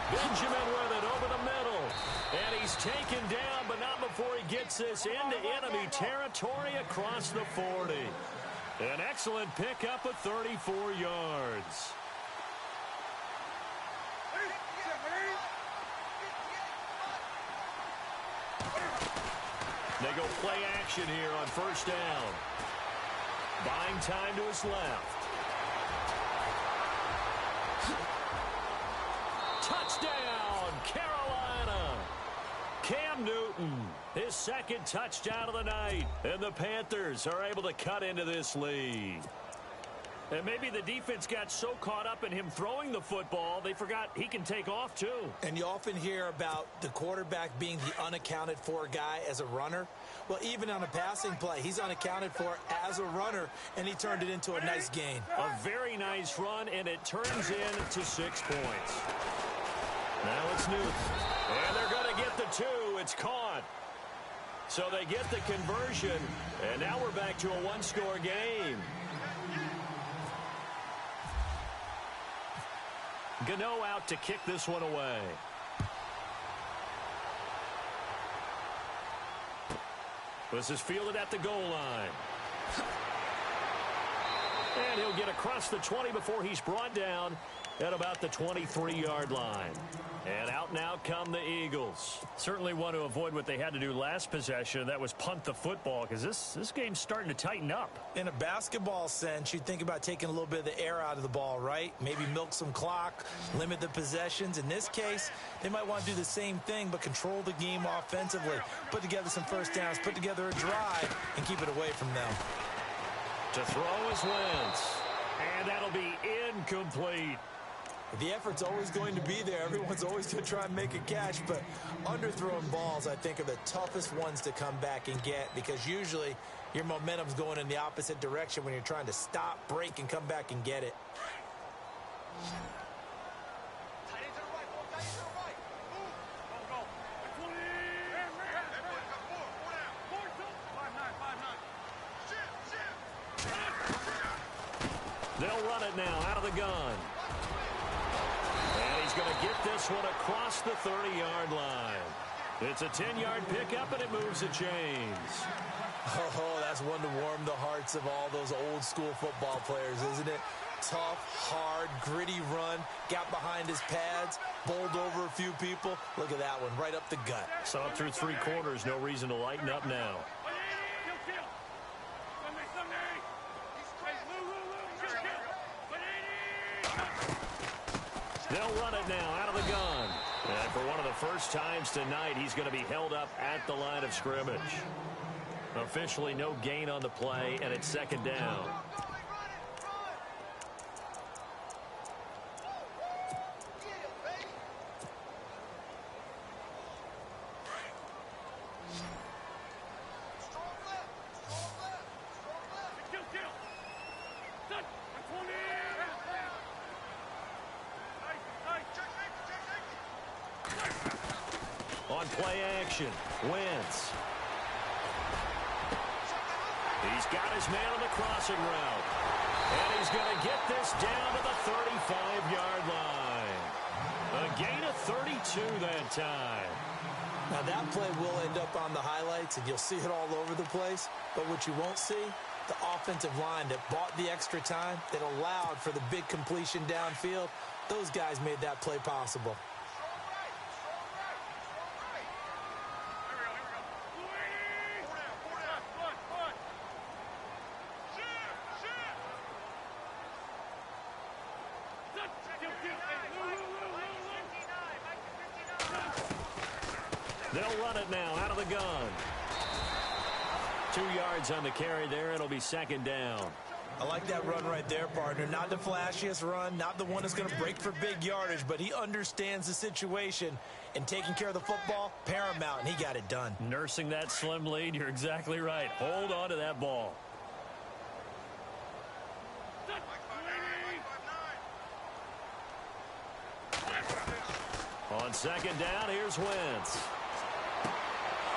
Benjamin with it over the middle. And he's taken down, but not before he gets this into enemy territory across the 40. An excellent pickup of 34 yards. They go play action here on first down. Buying time to his left. Touchdown, Carolina. Cam Newton, his 2nd touchdown of the night. And the Panthers are able to cut into this lead. And maybe the defense got so caught up in him throwing the football, they forgot he can take off too. And you often hear about the quarterback being the unaccounted for guy as a runner. Well, even on a passing play, he's unaccounted for as a runner, and he turned it into a nice gain. A very nice run, and it turns into 6 points. Now it's Newton. And they're going to get the 2. It's caught. So they get the conversion, and now we're back to a one-score game. Gano out to kick this one away. This is fielded at the goal line. And he'll get across the 20 before he's brought down at about the 23-yard line. And out now come the Eagles. Certainly want to avoid what they had to do last possession. That was punt the football, because this game's starting to tighten up. In a basketball sense, you think about taking a little bit of the air out of the ball, right? Maybe milk some clock, limit the possessions. In this case, they might want to do the same thing, but control the game offensively. Put together some first downs, put together a drive, and keep it away from them. To throw is Wentz. And that'll be incomplete. The effort's always going to be there. Everyone's always going to try and make a catch, but underthrown balls, I think, are the toughest ones to come back and get, because usually your momentum's going in the opposite direction when you're trying to stop, break, and come back and get it. They'll run it now out of the gun. And he's going to get this one across the 30-yard line. It's a 10-yard pickup, and it moves the chains. Oh, that's one to warm the hearts of all those old-school football players, isn't it? Tough, hard, gritty run, got behind his pads, bowled over a few people. Look at that one, right up the gut. Saw it through 3 quarters, no reason to lighten up now. They'll run it now out of the gun. And for one of the first times tonight, he's going to be held up at the line of scrimmage. Officially no gain on the play, and it's second down. On play action, Wentz. He's got his man on the crossing route. And he's going to get this down to the 35-yard line. A gain of 32 that time. Now that play will end up on the highlights, and you'll see it all over the place. But what you won't see, the offensive line that bought the extra time, that allowed for the big completion downfield, those guys made that play possible. They'll run it now out of the gun. 2 yards on the carry there. It'll be second down. I like that run right there, partner. Not the flashiest run, not the one that's going to break for big yardage, but he understands the situation, and taking care of the football, paramount, and he got it done. Nursing that slim lead, you're exactly right. Hold on to that ball. On second down, here's Wentz.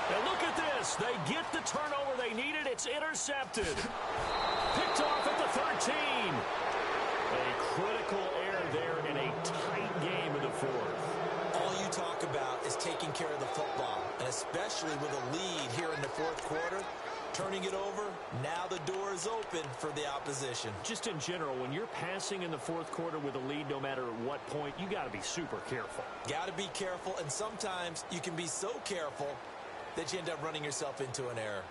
And look at this. They get the turnover they needed. It's intercepted. Picked off at the 13. A critical error there in a tight game in the fourth. All you talk about is taking care of the football, and especially with a lead here in the fourth quarter, turning it over, now the door is open for the opposition. Just in general, when you're passing in the fourth quarter with a lead, no matter at what point, you got to be super careful. Got to be careful, and sometimes you can be so careful that you end up running yourself into an error.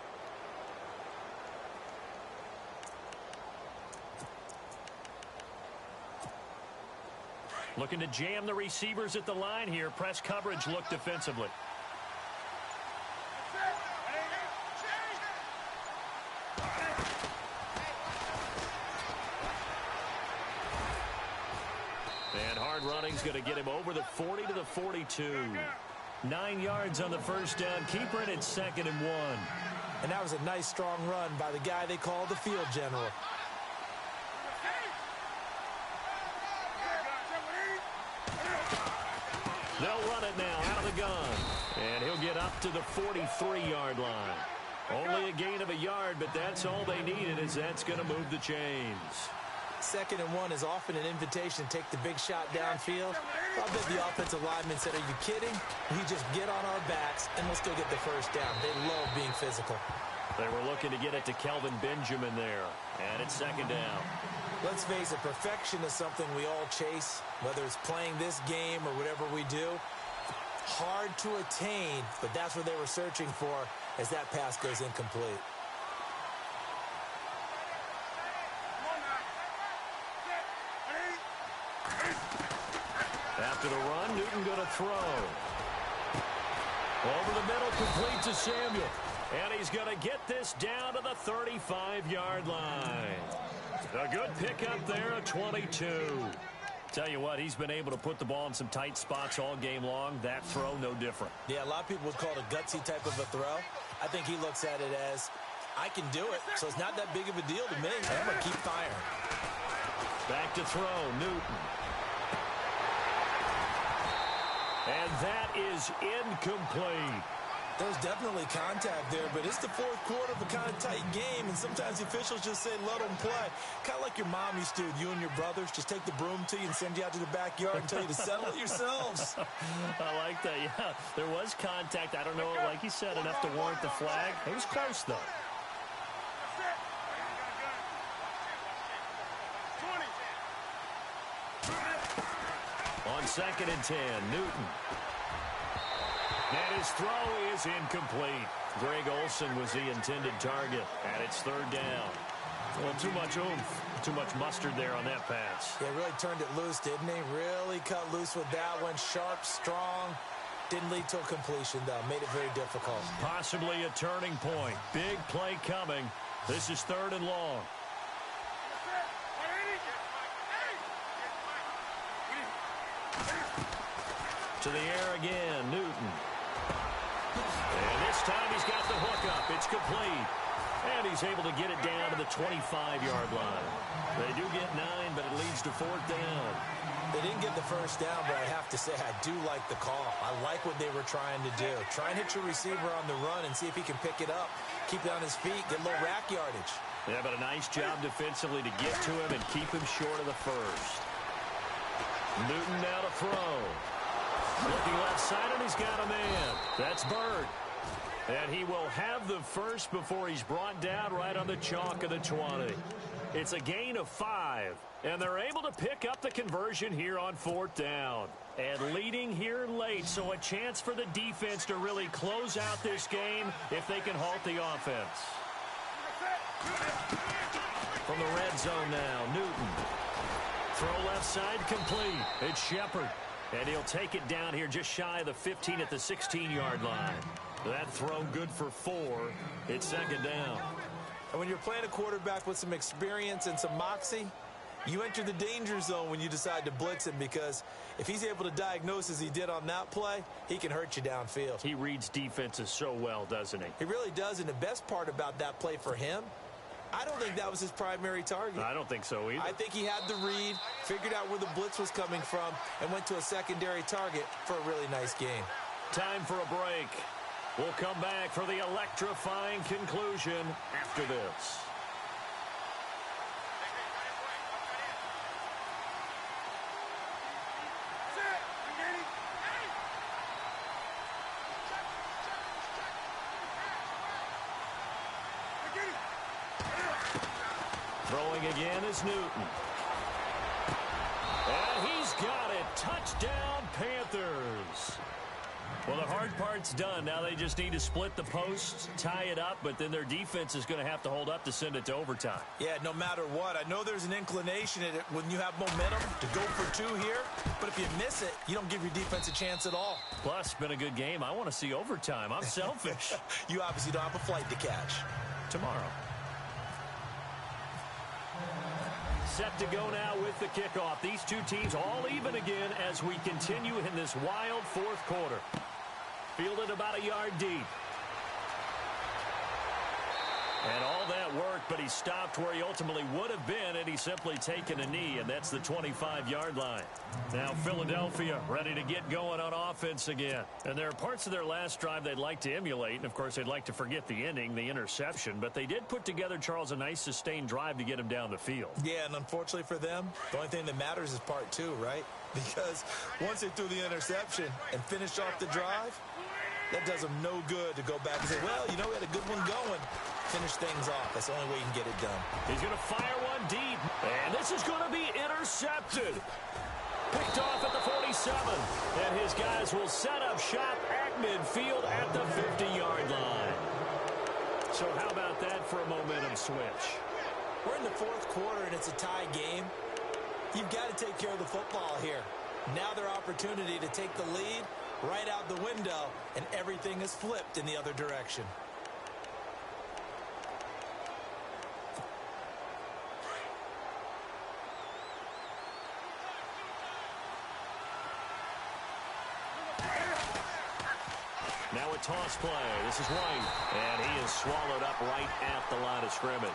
Looking to jam the receivers at the line here. Press coverage look defensively. And hard running's going to get him over the 40 to the 42. 9 yards on the first down. Keeper it at 2nd and 1. And that was a nice, strong run by the guy they call the field general. They'll run it now out of the gun. And he'll get up to the 43-yard line. Only a gain of a yard, but that's all they needed, as that's going to move the chains. 2nd and 1 is often an invitation to take the big shot downfield. I bet the offensive lineman said, are you kidding? We just get on our backs and let's go get the first down. They love being physical. They were looking to get it to Kelvin Benjamin there. And it's 2nd down. Let's face it, perfection is something we all chase, whether it's playing this game or whatever we do. Hard to attain, but that's what they were searching for as that pass goes incomplete. After the run, Newton going to throw. Over the middle, complete to Samuel. And he's going to get this down to the 35-yard line. A good pickup there at 22. Tell you what, he's been able to put the ball in some tight spots all game long. That throw, no different. Yeah, a lot of people would call it a gutsy type of a throw. I think he looks at it as, I can do it, so it's not that big of a deal to me. I'm going to keep firing. Back to throw, Newton. And that is incomplete. There's definitely contact there, but it's the 4th quarter of a kind of tight game, and sometimes the officials just say, let them play. Kind of like your mom used to, you and your brothers, just take the broom to you and send you out to the backyard and tell you to settle it yourselves. I like that, yeah. There was contact. I don't know, like you said, enough to warrant the flag. It was close, though. On 2nd and 10, Newton. And his throw is incomplete. Greg Olsen was the intended target, and it's 3rd down. Well, too much oomph, too much mustard there on that pass. Yeah, really turned it loose, didn't he? Really cut loose with that one. Sharp, strong. Didn't lead to a completion, though. Made it very difficult. Possibly a turning point. Big play coming. This is 3rd and long. To the air again, Newton. And this time he's got the hook up. It's complete. And he's able to get it down to the 25-yard line. They do get 9, but it leads to 4th down. They didn't get the first down, but I have to say I do like the call. I like what they were trying to do. Try and hit your receiver on the run and see if he can pick it up. Keep it on his feet, get a little rack yardage. Yeah, but a nice job defensively to get to him and keep him short of the first. Newton now to throw. Looking left side, and he's got a man. That's Bird. And he will have the first before he's brought down right on the chalk of the 20. It's a gain of 5, and they're able to pick up the conversion here on 4th down. And leading here late, so a chance for the defense to really close out this game if they can halt the offense. From the red zone now, Newton. Throw left side complete. It's Shepard. And he'll take it down here just shy of the 15 at the 16-yard line. That throw good for 4. It's 2nd down. And when you're playing a quarterback with some experience and some moxie, you enter the danger zone when you decide to blitz him, because if he's able to diagnose as he did on that play, he can hurt you downfield. He reads defenses so well, doesn't he? He really does, and the best part about that play for him, I don't think that was his primary target. I don't think so either. I think he had the read, figured out where the blitz was coming from, and went to a secondary target for a really nice game. Time for a break. We'll come back for the electrifying conclusion after this. Throwing again is Newton. And he's got it. Touchdown, Panthers. Well, the hard part's done. Now they just need to split the posts, tie it up, but then their defense is going to have to hold up to send it to overtime. Yeah, no matter what. I know there's an inclination in it when you have momentum to go for 2 here, but if you miss it, you don't give your defense a chance at all. Plus, it's been a good game. I want to see overtime. I'm selfish. You obviously don't have a flight to catch. Tomorrow. Set to go now with the kickoff. These two teams all even again as we continue in this wild 4th quarter. Fielded about a yard deep. And all that work, but he stopped where he ultimately would have been had he simply taken a knee, and that's the 25-yard line. Now Philadelphia ready to get going on offense again. And there are parts of their last drive they'd like to emulate, and of course they'd like to forget the ending, the interception, but they did put together, Charles, a nice sustained drive to get him down the field. Yeah, and unfortunately for them, the only thing that matters is part two, right? Because once they threw the interception and finished off the drive, that does them no good to go back and say, well, you know, we had a good one going. Finish things off. That's the only way you can get it done. He's going to fire one deep, and this is going to be intercepted. Picked off at the 47, and his guys will set up shop at midfield at the 50-yard line. So how about that for a momentum switch? We're in the fourth quarter, and it's a tie game. You've got to take care of the football here. Now their opportunity to take the lead right out the window, and everything is flipped in the other direction. Now a toss play. This is White, and he is swallowed up right at the line of scrimmage.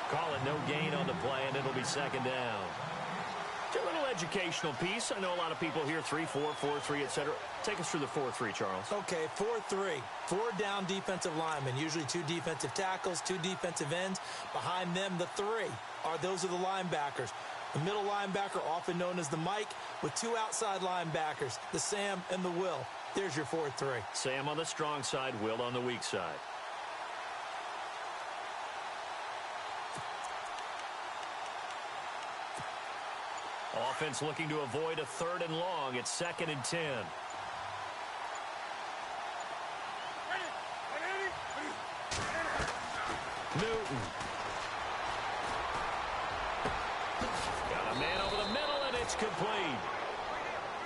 Call it no gain on the play, and it'll be second down. It's a little educational piece. I know a lot of people here 3-4, 4-3, etc. Take us through the 4-3, Charles. Okay, 4-3. 4 down defensive linemen, usually 2 defensive tackles, 2 defensive ends. Behind them, the 3 those are the linebackers. The middle linebacker, often known as the Mike, with 2 outside linebackers, the Sam and the Will. There's your 4-3. Sam on the strong side, Will on the weak side. Offense looking to avoid a 3rd and long. It's 2nd and 10. Newton. Got a man over the middle, and it's complete.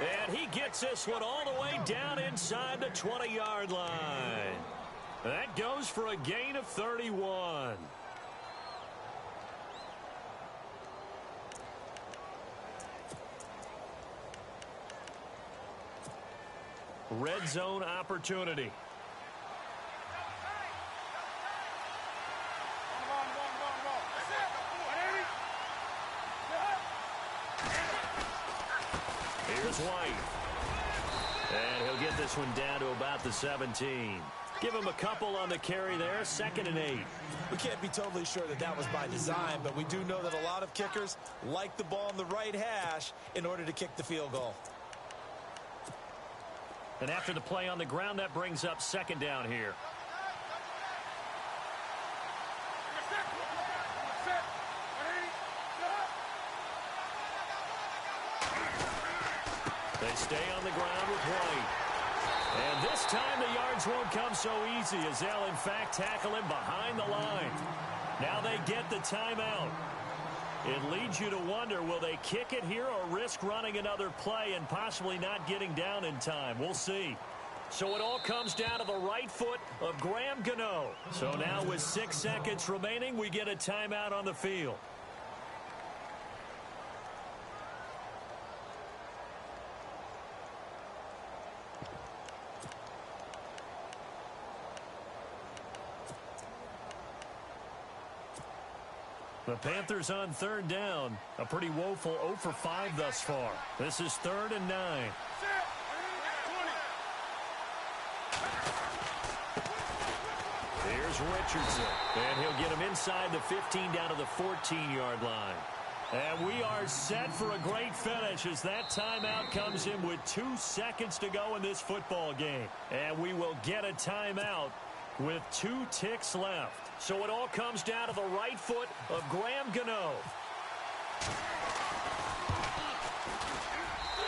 And he gets this one all the way down inside the 20-yard line. That goes for a gain of 31. Red zone opportunity. Here's White. And he'll get this one down to about the 17. Give him a couple on the carry there. 2nd and 8. We can't be totally sure that that was by design, but we do know that a lot of kickers like the ball in the right hash in order to kick the field goal. And after the play on the ground, that brings up 2nd down here. They stay on the ground with White. And this time the yards won't come so easy as they'll, in fact, tackle him behind the line. Now they get the timeout. It leads you to wonder, will they kick it here or risk running another play and possibly not getting down in time? We'll see. So it all comes down to the right foot of Graham Gano. So now with 6 seconds remaining, we get a timeout on the field. The Panthers on 3rd down. A pretty woeful 0 for 5 thus far. This is 3rd and 9. Here's Richardson. And he'll get him inside the 15 down to the 14-yard line. And we are set for a great finish as that timeout comes in with 2 seconds to go in this football game. And we will get a timeout with 2 ticks left. So it all comes down to the right foot of Graham Gano.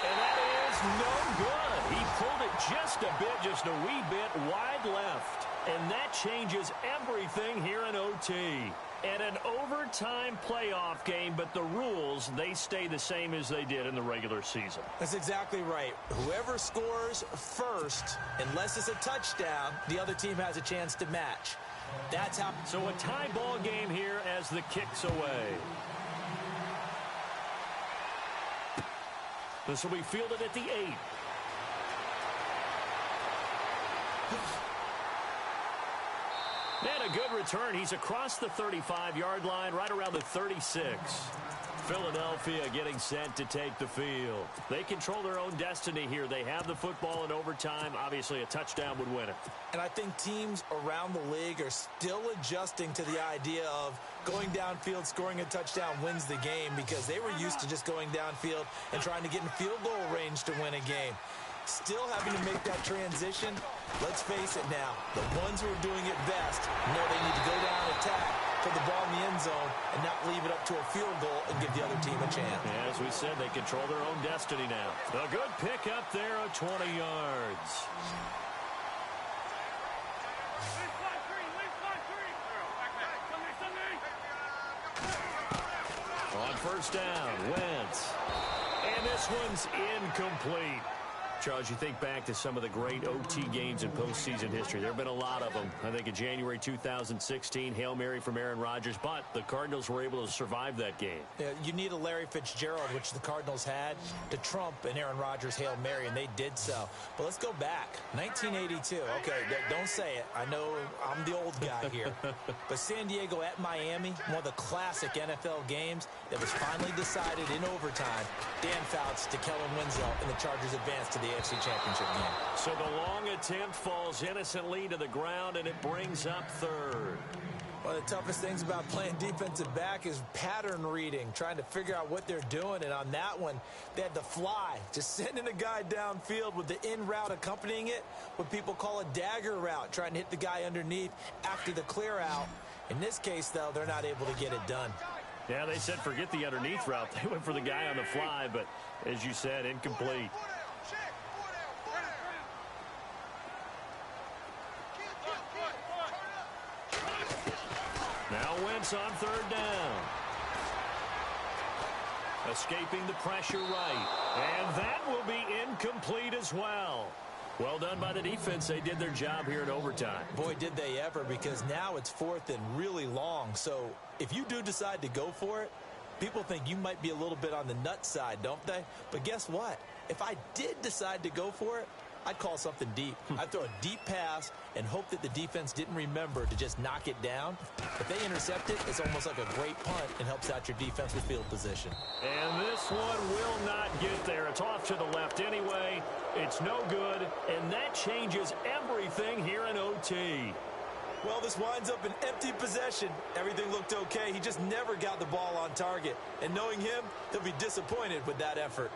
And that is no good. He pulled it just a bit, just a wee bit wide left. And that changes everything here in OT. And an overtime playoff game, but the rules, they stay the same as they did in the regular season. That's exactly right. Whoever scores first, unless it's a touchdown, the other team has a chance to match. That's how. So a tie ball game here as the kick's away. This will be fielded at the 8. And a good return. He's across the 35-yard line, right around the 36. Philadelphia getting set to take the field. They control their own destiny here. They have the football in overtime. Obviously, a touchdown would win it. And I think teams around the league are still adjusting to the idea of going downfield, scoring a touchdown wins the game, because they were used to just going downfield and trying to get in field goal range to win a game. Still having to make that transition. Let's face it now, the ones who are doing it best know they need to go down and attack, put the ball in the end zone, and not leave it up to a field goal and give the other team a chance. Yeah, as we said, they control their own destiny now. A good pick up there of 20 yards. On first down, Wentz. And this one's incomplete. Charles, you think back to some of the great OT games in postseason history. There have been a lot of them. I think in January 2016, Hail Mary from Aaron Rodgers, but the Cardinals were able to survive that game. Yeah, you need a Larry Fitzgerald, which the Cardinals had, to trump an Aaron Rodgers Hail Mary, and they did so. But let's go back. 1982. Okay, don't say it. I know I'm the old guy here. But San Diego at Miami, one of the classic NFL games that was finally decided in overtime. Dan Fouts to Kellen Winslow, and the Chargers advanced to the AFC Championship game. So the long attempt falls innocently to the ground, and it brings up third. One of the toughest things about playing defensive back is pattern reading, trying to figure out what they're doing. And on that one, they had the fly, just sending a guy downfield with the in route accompanying it, what people call a dagger route, trying to hit the guy underneath after the clear out. In this case, though, they're not able to get it done. Yeah, they said forget the underneath route. They went for the guy on the fly, but as you said, incomplete. Now Wentz on third down. Escaping the pressure right. And that will be incomplete as well. Well done by the defense. They did their job here in overtime. Boy, did they ever, because now it's fourth and really long. So if you do decide to go for it, people think you might be a little bit on the nut side, don't they? But guess what? If I did decide to go for it, I'd call something deep. I'd throw a deep pass and hope that the defense didn't remember to just knock it down. If they intercept it, it's almost like a great punt and helps out your defense with field position. And this one will not get there. It's off to the left anyway. It's no good, and that changes everything here in OT. Well, this winds up an empty possession. Everything looked okay. He just never got the ball on target. And knowing him, he'll be disappointed with that effort.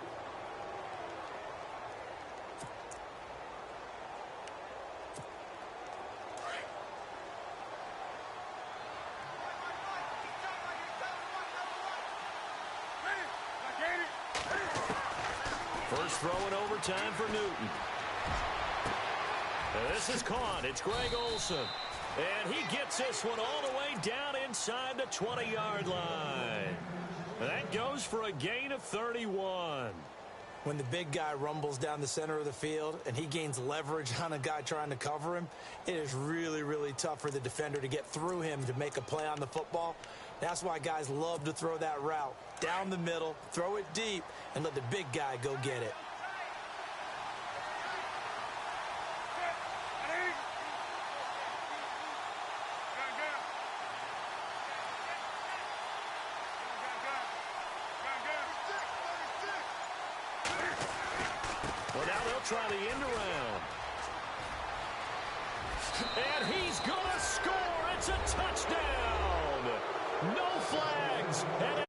First throw in overtime for Newton. And this is caught. It's Greg Olsen. And he gets this one all the way down inside the 20-yard line. That goes for a gain of 31. When the big guy rumbles down the center of the field and he gains leverage on a guy trying to cover him, it is really, really tough for the defender to get through him to make a play on the football. That's why guys love to throw that route. Down the middle, throw it deep, and let the big guy go get it. Well, now they'll try the end around. And he's going to score. It's a touchdown. No flags. And